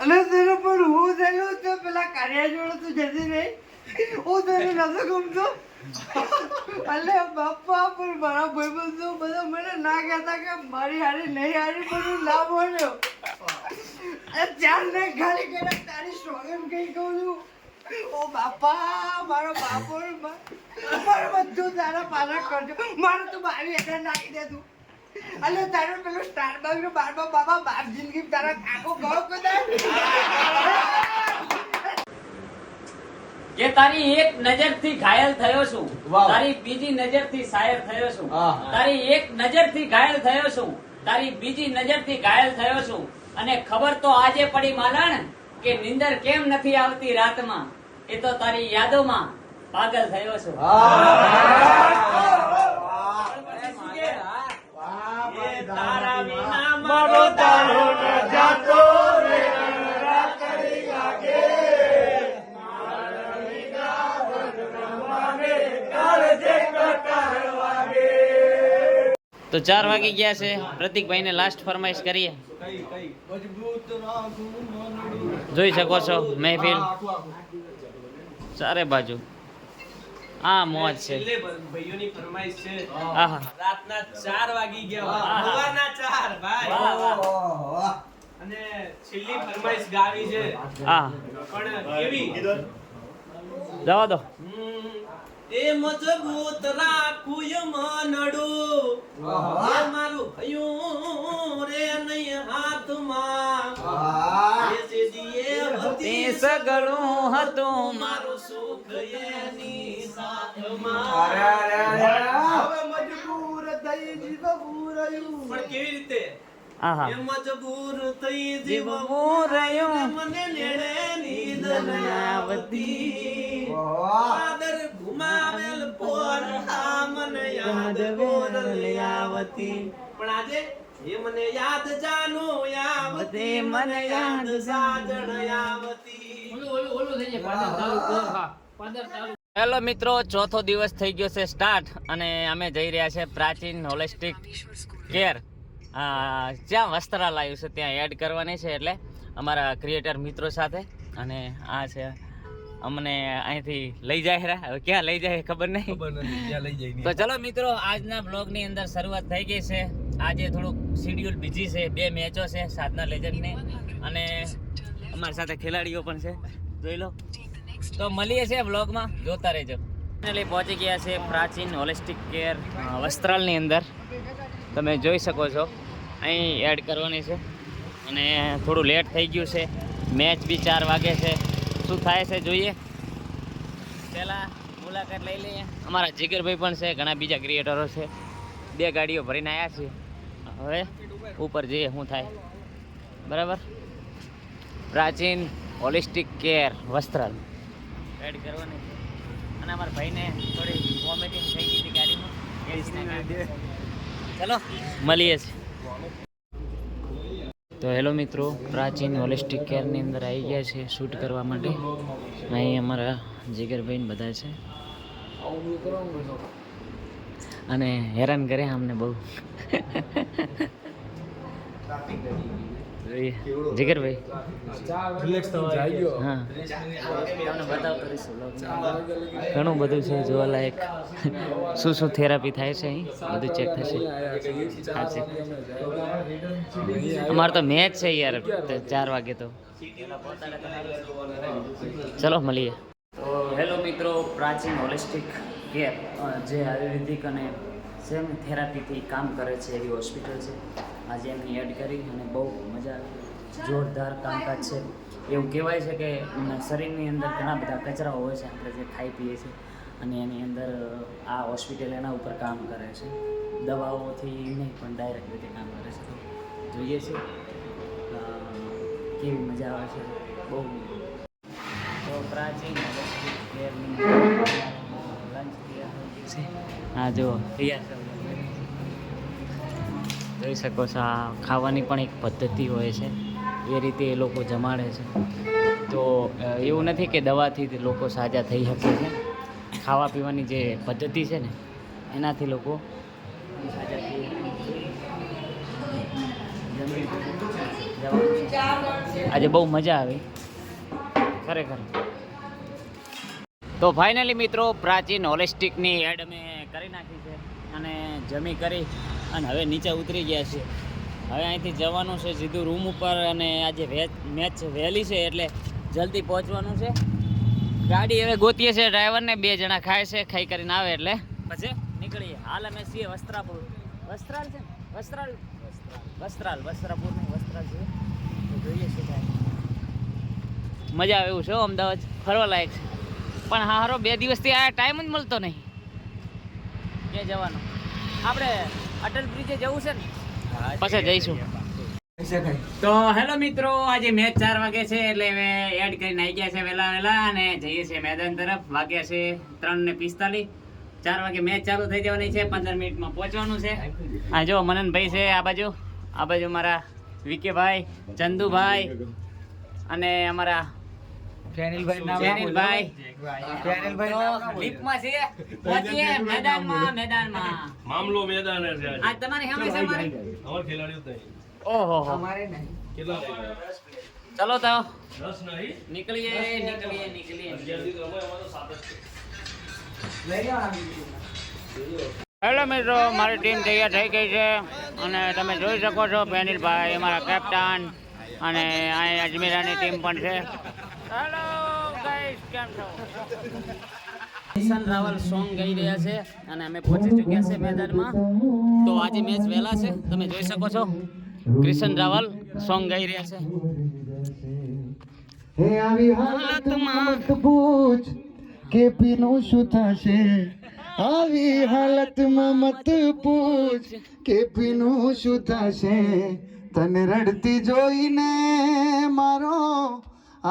અને તને પણ હું થયું તો પેલા કાર્યા જોડે તું જતી રહી. હું તને નતો ગમતો. અલે બાપા પણ મારા ભાઈબંધો બધા મને ના કહેતા કે મારી હારી નહીં હારી પણ ના બોલ્યો. ચાર ને ખાલી કરે તારી સોગન કઈ કહું છું. ઓ બાપા મારો બાપો મારું બધું તારા પાછા કરજો. મારું તું મારી હેઠળ નાખી દે તું. અલે તારો પેલો સ્ટારબક્સ નો બારબા બાબા બાપ જિંદગી તારા આખો ગળો કદાચ કે તારી એક નજર થી ઘાયલ થયો છું, તારી બીજી નજર થી શાયર થયો છું, તારી એક નજર થી ઘાયલ થયો છું, તારી બીજી નજર થી ઘાયલ થયો છું. અને ખબર તો આજે પડી માલણ કે નિંદર કેમ નથી આવતી રાતમાં, એ તો તારી યાદોમાં પાગલ થયો છું. તારા વિના મારો તારો ન જાતો રે રાતડી લાગે. તો 4 વાગી ગયા છે. પ્રતિકભાઈ ને લાસ્ટ ફરમાઈશ કરીએ. જોઈ શકો છો મહેફિલ ચારે બાજુ આ મોજ છે. ભાઈઓની ફરમાઈશ છે. આહા રાતના 4 વાગી ગયા, સવારના 4 ભાઈ. અને છેલ્લી ફરમાઈશ ગાવી છે હા પણ કેવી જવા દો. એ મજબૂત રાખું મનડું મારું ભયું રે નહીં હાથમાં એ દીએ તે સગળું હતું મારું સુખ એની સાથમાં. હવે મજબૂર થઈ જીવવું રહ્યું. પણ કેવી રીતે આહા એ મજબૂર થઈ જીવવું રહ્યું મને નેડે નીંદ ન આવતી. આદર ઘુમાવેલ પોર આ મને યાદ ગોરલ આવતી. પણ આજે એ મને યાદ જાનો આવતી, મને યાદ સાજણ આવતી. હેલો મિત્રો, ચોથો દિવસ થઈ ગયો છે સ્ટાર્ટ અને અમે જઈ રહ્યા છે પ્રાચીન હોલિસ્ટિક કેર. જ્યાં વસ્ત્રાલ આવ્યું છે ત્યાં એડ કરવાની છે, એટલે અમારા ક્રિએટર મિત્રો સાથે. અને આ છે અમને અહીંથી લઈ જાય રહ્યા. હવે ક્યાં લઈ જાય ખબર નહીં. તો ચલો મિત્રો, આજના બ્લોગની અંદર શરૂઆત થઈ ગઈ છે. આજે થોડુંક શેડ્યુલ બિઝી છે. 2 મેચો છે સાધના લેજન્ડની અને અમારી સાથે ખેલાડીઓ પણ છે, જોઈ લો. તો મળીએ છીએ બ્લોગમાં, જોતા રહેજો. ફાઇનલી પહોંચી ગયા છે પ્રાચીન હોલિસ્ટિક કેર વસ્ત્રાલની અંદર. તમે જોઈ શકો છો અહીં એડ કરવાની છે અને થોડું લેટ થઈ ગયું છે. મેચ બી 4 વાગે છે. શું થાય છે જોઈએ. પહેલાં મુલાકાત લઈ લઈએ. અમારા જીગરભાઈ પણ છે, ઘણા બીજા ક્રિએટરો છે. 2 ગાડીઓ ભરીને આવ્યા છીએ. હવે ઉપર જઈએ શું થાય. બરાબર. પ્રાચીન હોલિસ્ટિક કેર વસ્ત્રાલ એડ કરવાની છે. અને અમારા ભાઈને થોડી વોમિટિંગ થઈ ગઈ હતી ગાડીમાં. ચલો મળીએ છીએ. તો હેલો મિત્રો, પ્રાચીન હોલિસ્ટિક કેરની અંદર આવી ગયા છે શૂટ કરવા માટે. અહીં અમારા જીગરભાઈ બધા છે અને હેરાન કરે અમને બહુ. જીગરભાઈ હા તમને બતાવતો રહીશું. ઘણું બધું છે જોવાલાયક. શું શું થેરાપી થાય છે અહીં બધું ચેક થશે. હા છે. અમારે તો મેચ છે યાર 4 વાગે. તો ચલો મળીએ. તો હેલો મિત્રો, પ્રાચીન હોલિસ્ટિક કેર જે આયુર્વેદિક અને સેમ થેરાપીથી કામ કરે છે એવી હોસ્પિટલ છે. આજે એમની એડ કરી અને બહુ મજા આવી. જોરદાર કામકાજ છે. એવું કહેવાય છે કે શરીરની અંદર ઘણા બધા કચરાઓ હોય છે આપણે જે ખાઈ પીએ છીએ, અને એની અંદર આ હોસ્પિટલ એના ઉપર કામ કરે છે. દવાઓથી નહીં પણ ડાયરેક્ટ રીતે કામ કરે છે. તો જોઈએ છે કેવી મજા આવે છે બહુ. તો પ્રાચીન કેરની લંચ તૈયાર છે. હા જો તૈયાર છે. જોઈ શકો છો આ ખાવાની પણ એક પદ્ધતિ હોય છે, એ રીતે એ લોકો જમાડે છે. તો એવું નથી કે દવાથી લોકો સાજા થઈ શકે છે. ખાવા પીવાની જે પદ્ધતિ છે ને એનાથી લોકો સાજા થઈ શકે છે. જવાનું છે. આજે બહુ મજા આવી ખરેખર. તો ફાઇનલી મિત્રો પ્રાચીન હોલિસ્ટિકની એડ અમે કરી નાખી છે અને જમી કરી અને હવે નીચે ઉતરી ગયા છે. હવે અહીંથી જવાનું છે સીધું રૂમ ઉપર અને આજે મેચ વહેલી છે એટલે જલ્દી પહોંચવાનું છે. ગાડી હવે ગોતીએ છે ડ્રાઈવરને, 2 જણા ખાય છે, ખાઈ કરીને આવે એટલે પછી નીકળીએ. હાલ અમે છીએ વસ્ત્રાપુર. વસ્ત્રાલ છે ને? વસ્ત્રાલ વસ્ત્રાપુર નહીં, વસ્ત્રાલ છે. તો જોઈએ શું થાય. મજા આવે એવું છે અમદાવાદ, ફરવા લાયક છે. પણ હા હારો 2 દિવસથી આ ટાઈમ જ મળતો નહીં ક્યાં જવાનો. આપણે અટલ બ્રિજે જવું છે ને, પછી જઈશું. તો હેલો મિત્રો, આજે મેચ 4 વાગે છે એટલે હવે એડ કરીને આવી ગયા છે વહેલા અને જઈએ છીએ મેદાન તરફ. વાગ્યા છે 3:45. 4 વાગે મેચ ચાલુ થઈ જવાની છે, 15 મિનિટમાં પહોંચવાનું છે. આ જો મનનભાઈ છે આ બાજુ મારા વિકેભાઈ, ચંદુભાઈ અને અમારા ફેનિલભાઈ લીપમાં છે. પહોંચીએ મેદાનમાં. મામલો મેદાન છે આજ તમારી સામે છે અમારે ખેલાડીઓ નહીં. ઓહો અમારે નહીં. કેટલા ચલો તો 10 નહીં નીકળીએ. 11 થી તો અમે અમારો 7 જ છે. લઈ જવાનું. હેલો મિત્રો, મારી ટીમ તૈયાર થઈ ગઈ છે અને તમે જોઈ શકો છો ફેનિલભાઈ અમારા કેપ્ટન અને અહીં અજમેરાની ટીમ પણ છે. હેલો ગાઈસ, કેમ છો? કિશન રાવલ સોંગ ગાઈ રહ્યા છે અને અમે પહોંચી ચૂક્યા છે મેદાનમાં. તો આજે મેચ વહેલા છે, તમે જોઈ શકો છો. કિશન રાવલ સોંગ ગાઈ રહ્યા છે. હે આવી હાલતમાં મત પૂછ કે પીનું શું થશે. આવી હાલતમાં મત પૂછ કે પીનું શું થશે. તને રડતી જોઈને મારો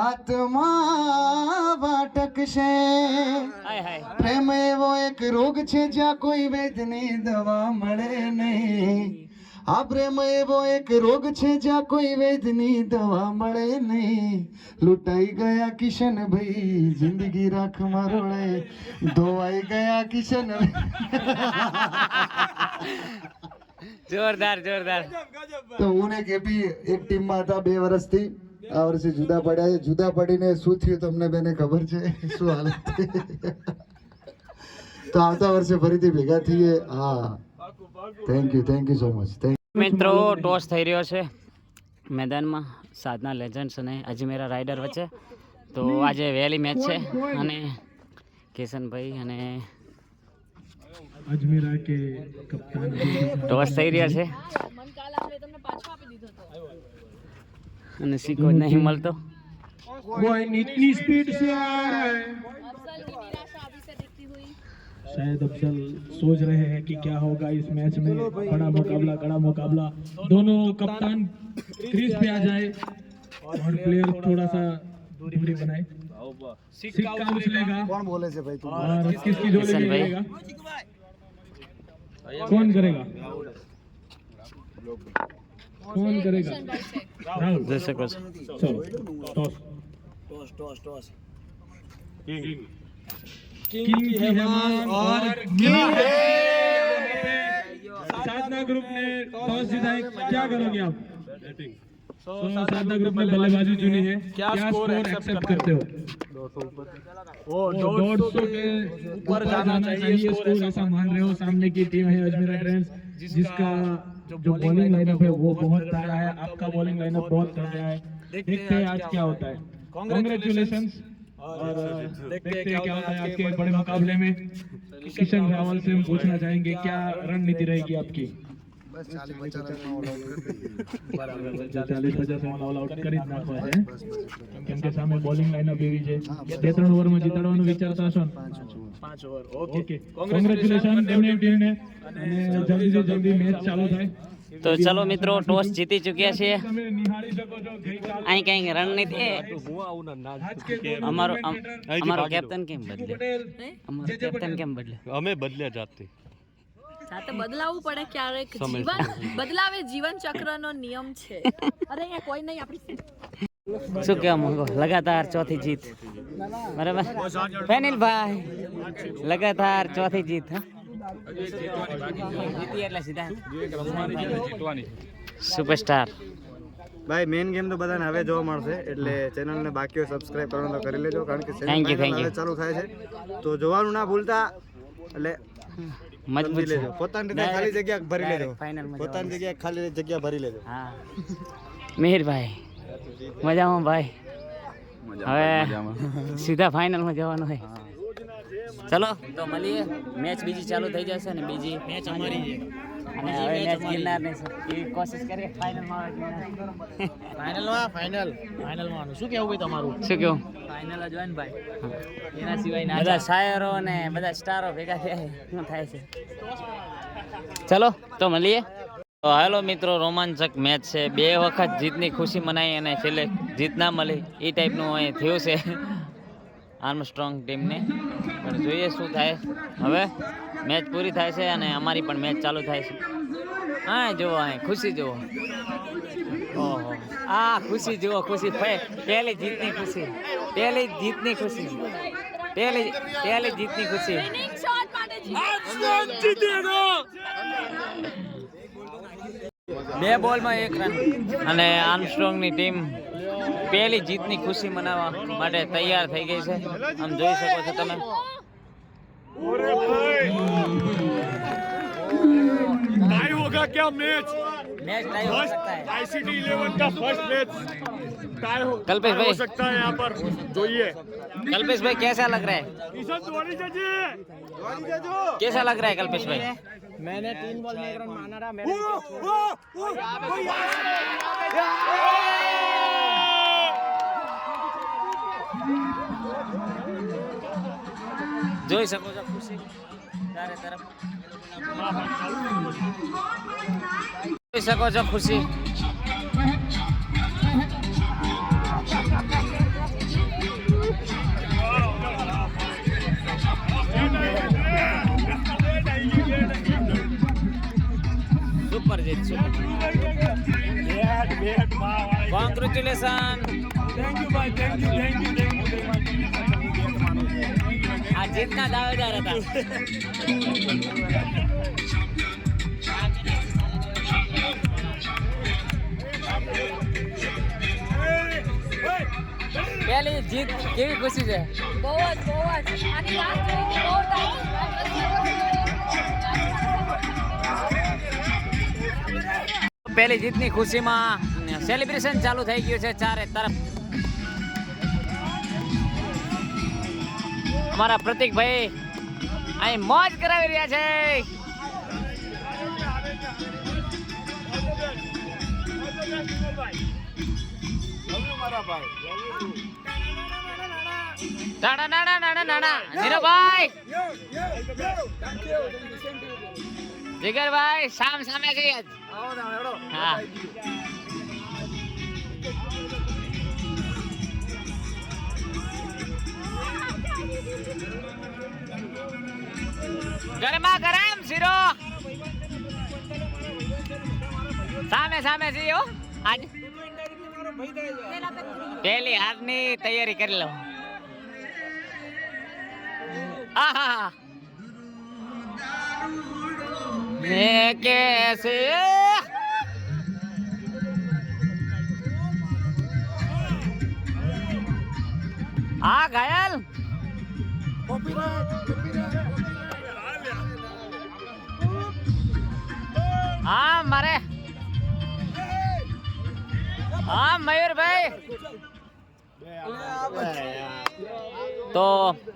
આત્મા ભટકશે. હાય હાય. પ્રેમ એવો એક રોગ છે જ્યાં કોઈ વેદની દવા મળે નહીં. આ પ્રેમ એવો એક રોગ છે જ્યાં કોઈ વેદની દવા મળે નહીં. લૂંટાઈ ગયા કિશનભાઈ, જિંદગી રાખ મારોળે. ધોવાઈ ગયા કિશનભાઈ. જોરદાર. તો હું ને કેપી એક ટીમમાં હતા 2 વર્ષથી. આ વર્ષે જુદા પડ્યા છે. જુદા પડીને શું થયું તમને બેને ખબર છે? શું હાલત થઈ? તો આવતા વર્ષે ફરીથી ભેગા થઈએ. હા, થેન્ક યુ સો મચ. મિત્રો, ટોસ થઈ રહ્યો છે મેદાનમાં સાધના લેજન્ડ્સ અને અજમેરા રાઇડર વચ્ચે. તો આજે વહેલી મેચ છે અને કિશનભાઈ અને અજમેરા કે કપ્તાન ટોસ થઈ રહ્યા છે અને સિક્કો જ નહીં મળતો. कोई इतनी स्पीड से आ रहा है. शायद अफसल सोच रहे हैं कि क्या होगा इस मैच में. बड़ा मुकाबला. दोनों कप्तान क्रीज पे आ जाए और प्लेयर थोड़ा सा दूरी बनाए. सिक्का उछलेगा. कौन बोले से भाई? और किसकी झोली में गिरेगा? कौन करेगा? राहुल. જોઈ શકો છો. चलो टॉस. किंग की जमाल और साधना ग्रुप ने टॉस जीता है. क्या करोगे आप? तो साधना ग्रुप ने बल्लेबाजी चुनी है. क्या स्कोर एक्सेप्ट करते हो? 150 के ऊपर जाना चाहिए स्कोर, ऐसा मान रहे हो? सामने की टीम है अजमेरा ट्रेंड्स, जिसका जो बॉलिंग लाइनअप है वो बहुत तगड़ा है. आपका बॉलिंग लाइनअप बहुत तगड़ा है. देखते हैं आज क्या होता है. कांग्रेचुलेशंस. और देखते हैं क्या होता है आपके बड़े मुकाबले में. किशन रावल से हम पूछना चाहेंगे क्या रणनीति रहेगी आपकी? 40-50 ऑल आउट કરી જ નાખવા છે કેમ કે સામે બોલિંગ લાઇનઅપ એવી છે. 2-3 ઓવરમાં જીતાડવાનું વિચારતા હશો ને? 5 ઓવર. ઓકે, કોંગ્રેચ્યુલેશન એમની ટીમને અને જલ્દી મેચ ચાલુ થાય. તો ચલો મિત્રો, ટોસ જીતી ચૂક્યા છીએ. તમે નિહાળી શકો છો ગઈકાલ અહીં કંઈક રણનીતિ અમારો કેપ્ટન કેમ બદલે? અમારો કેપ્ટન કેમ બદલે? અમે બદલ્યા જાતથી. સાથે બદલાવવું પડે ક્યારેક. જીવન બદલાવે, જીવન ચક્રનો નિયમ છે. અરે અહીંયા કોઈ નહીં. આપણી શું કહેવા માંગો? લગાતાર ચોથી જીત, બરાબર ફેનિલભાઈ? લગાતાર ચોથી જીત. હા, જીતી એટલે સીધા સુપરસ્ટાર. ભાઈ મેઇન ગેમ તો બધાને હવે જોવા મળશે એટલે ચેનલને બાકી હોય સબસ્ક્રાઇબ કરવાનું તો કરી લેજો કારણ કે Thank you, thank semi-final you. હવે ચાલુ થાય છે તો જોવાનું ના ભૂલતા એટલે મજબૂત સમજી લેજો પોતાની રીતે ખાલી જગ્યા ભરી લેજો ફાઇનલમાં પોતાની જગ્યાએ ખાલી જગ્યા ભરી લેજો હા મિહિરભાઈ મજામાં ભાઈ હવે સીધા ફાઇનલમાં જવાનું હોય ચલો તો મળીએ મેચ બીજી ચાલુ થઈ જશે ને બીજી મેચ અમારી છે અને હવે મેચ ગિરનાર ની છે એ કોશિશ કરીએ ફાઇનલમાં આવે શું કેવું ફાઇનલ જ હોય ને ભાઈ એના સિવાય બધા શાયરો ને બધા સ્ટારો ભેગા થયા શું થાય છે ચલો તો મળીએ તો હાલો મિત્રો રોમાંચક મેચ છે 2 વખત જીતની ખુશી મનાઈ અને છેલ્લે જીત ના મળી એ ટાઈપનું અહીં થયું છે આર્મસ્ટ્રોંગ ટીમને પણ જોઈએ શું થાય હવે મેચ પૂરી થાય છે અને અમારી પણ મેચ ચાલુ થાય છે હા જુઓ અહીં ખુશી જુઓ ઓહો આ ખુશી જુઓ ખુશી પહેલી જીતની ખુશી પહેલી જીતની ખુશી પહેલી જીતની ખુશી વિનિંગ શોટ માટે બે બોલમાં 1 રન અને આર્મસ્ટ્રોંગની ટીમ પહેલી જીતની ખુશી મનાવવા માટે તૈયાર થઈ ગઈ છે આમ જોઈ શકો છો તમે टाई होगा क्या मैच मैच टाई हो सकता है आईसीटी 11 का फर्स्ट मैच टाई हो कल्पेश भाई सकता है यहाँ पर જોઈએ कल्पेश भाई कैसा लग रहा है ईशान दौड़ी जजी कैसा लग रहा है कल्पेश भाई मैंने 3 बॉल में 1 रन माना था मैंने જોઈ શકો છો ખુશી ચારે તરફ જોઈ શકો છો ખુશી સુપર જીત સુપર કોંગ્રેચ્યુલેશન थैंक यू भाई थैंक यू આ જીતના દાવેદાર હતા પહેલી જીત કેવી ખુશી છે બહુ જ આની રાત જોઈ હતી બહુ ટાઈમ પહેલી જીતની ખુશીમાં સેલિબ્રેશન ચાલુ થઈ ગયું છે ચારે તરફ અમારા પ્રતિકભાઈ અહીં મોજ કરાવી રહ્યા છે નીરવભાઈ જીગરભાઈ સામે જઈએ હા ગરમા ગરમ શીરો સામે છીએ હો આજ પહેલી હારની તૈયારી કરી લો આહા મેં કેસે આ ઘાયલ હા મારે હા મયુરભાઈ તો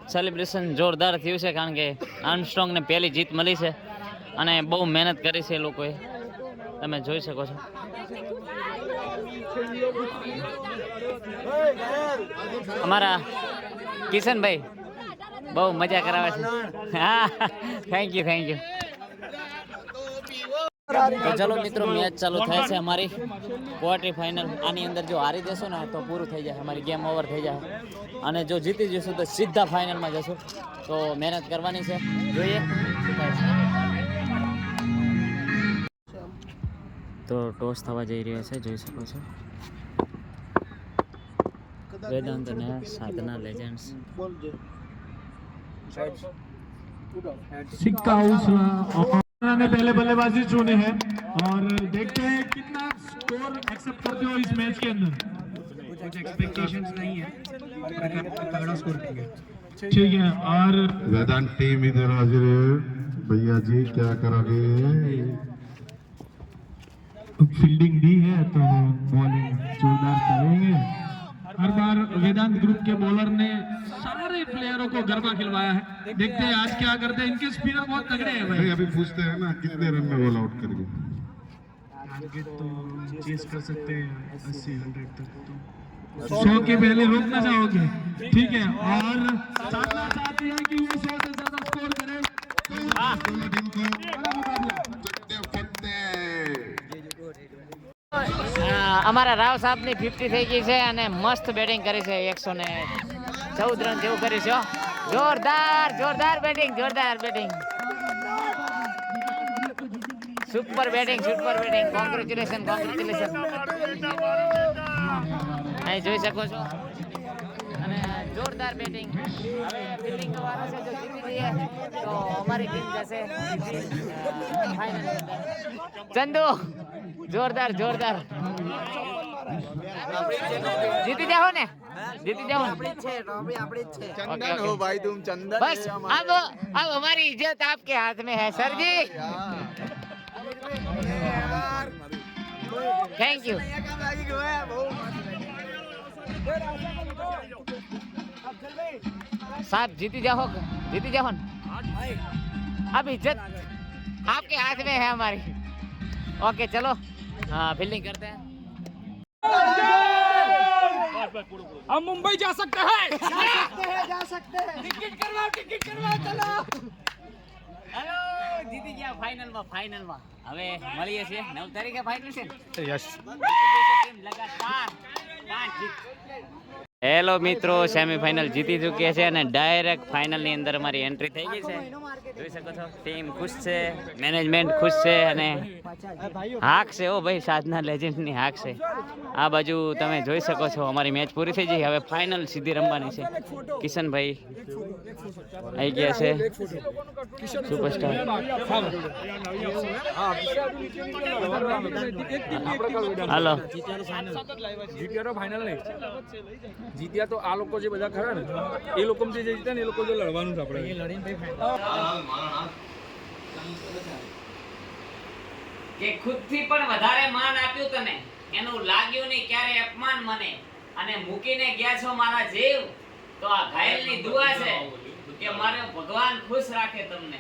સેલિબ્રેશન જોરદાર થયું છે કારણ કે આર્મસ્ટ્રોંગને પહેલી જીત મળી છે અને બહુ મહેનત કરી છે એ લોકોએ તમે જોઈ શકો છો અમારા કિશનભાઈ બહુ મજા કરાવે છે હા થેન્ક યુ તો ચલો મિત્રો મેચ ચાલુ થાય છે અમારી ક્વાર્ટર ફાઇનલ આની અંદર જો હારી જશો ને તો પૂરું થઈ જાય અમારી ગેમ ઓવર થઈ જાય અને જો જીતી જશું તો સીધા ફાઇનલમાં જશું તો મહેનત કરવાની છે જોઈએ તો ટોસ થવા જઈ રહ્યા છે જોઈ શકો છો वेदांत ने साधना लेजेंड्स सिक्का उछला ने पहले बल्लेबाजी चुनी है और देखते हैं कितना स्कोर एक्सेप्ट करते हो इस मैच के अंदर। कुछ एक्सपेक्टेशंस नहीं है, तगड़ा स्कोर करेंगे। ठीक है। और वेदांत टीम इधर हाजिर है। भैया जी क्या करोगे? फील्डिंग दी है तो बॉलिंग जोरदार करेंगे। हर बार वेदांत ग्रुप के बॉलर ने सारे प्लेयरों को गरबा खिलवाया है। देखते हैं आज क्या करते हैं। इनके स्पिनर बहुत तगड़े हैं भाई। अभी पूछते हैं ना कितने रन में ऑल आउट करेंगे? टारगेट तो चेस कर सकते हैं 80-100 तक, तो 100 के पहले रोकना चाहोगे? ठीक है। और चाहना चाहते हैं कि वो 100 से ज्यादा स्कोर करे। दोनों टीम को चकते फटते। અમારા રાવ સાહેબની 50 થઈ ગઈ છે અને મસ્ત બેટિંગ કરી છે, 114 રન જેવું કર્યું છે. જોરદાર બેટિંગ, સુપર બેટિંગ. કોંગ્રેચ્યુલેશન. અહીં જોઈ શકો છો અને જોરદાર બેટિંગ. હવે ફિલ્ડિંગ વાળો છે, જો જીતી જઈએ તો અમારી ટીમ જશે ફાઇનલ. ચંદુ જોરદાર જીતી જાઓ ને. चंदन हो भाई तुम, चंदन बस अब हमारी इज्जत आपके हाथ में है सर जी. Thank you. साहब जीती जाओ न. अब इज्जत आपके हाथ में है हमारी. ओके चलो, हाँ फील्डिंग करते हैं. हम मुंबई जा सकते हैं। ટિકિટ કરવાઓ ચલો. હેલો, જીતી ગયા ફાઇનલમાં. હવે મળીએ છીએ 9 તારીખે ફાઇનલ છે. યસ. ટીમ લગાતાર 5 જીત. હેલો મિત્રો, સેમીફાઇનલ જીતી ચૂક્યા છે અને ડાયરેક્ટ ફાઇનલની અંદર અમારી એન્ટ્રી થઈ ગઈ છે. જોઈ શકો છો ટીમ ખુશ છે, મેનેજમેન્ટ ખુશ છે અને હાક છે. ઓ ભાઈ, સાધના લેજેન્ડની હાક છે. આ બાજુ તમે જોઈ શકો છો અમારી મેચ પૂરી થઈ ગઈ. હવે ફાઇનલ સીધી રમવાની છે. કિશનભાઈ આવી ગયા છે, સુપરસ્ટાર. હાલો, જીત્યા તો આ લોકો જે બધા ખરા ને એ લોકો જે જીત્યા ને એ લોકો જો લડવાનું છે આપણે. કે ખુદથી પણ વધારે માન આપ્યું તને, એનું લાગ્યું નહીં ક્યારે અપમાન મને, અને મૂકીને ગયા છો મારા જીવ. તો આ ઘાયલની દુઆ છે કે મારો ભગવાન ખુશ રાખે તમને.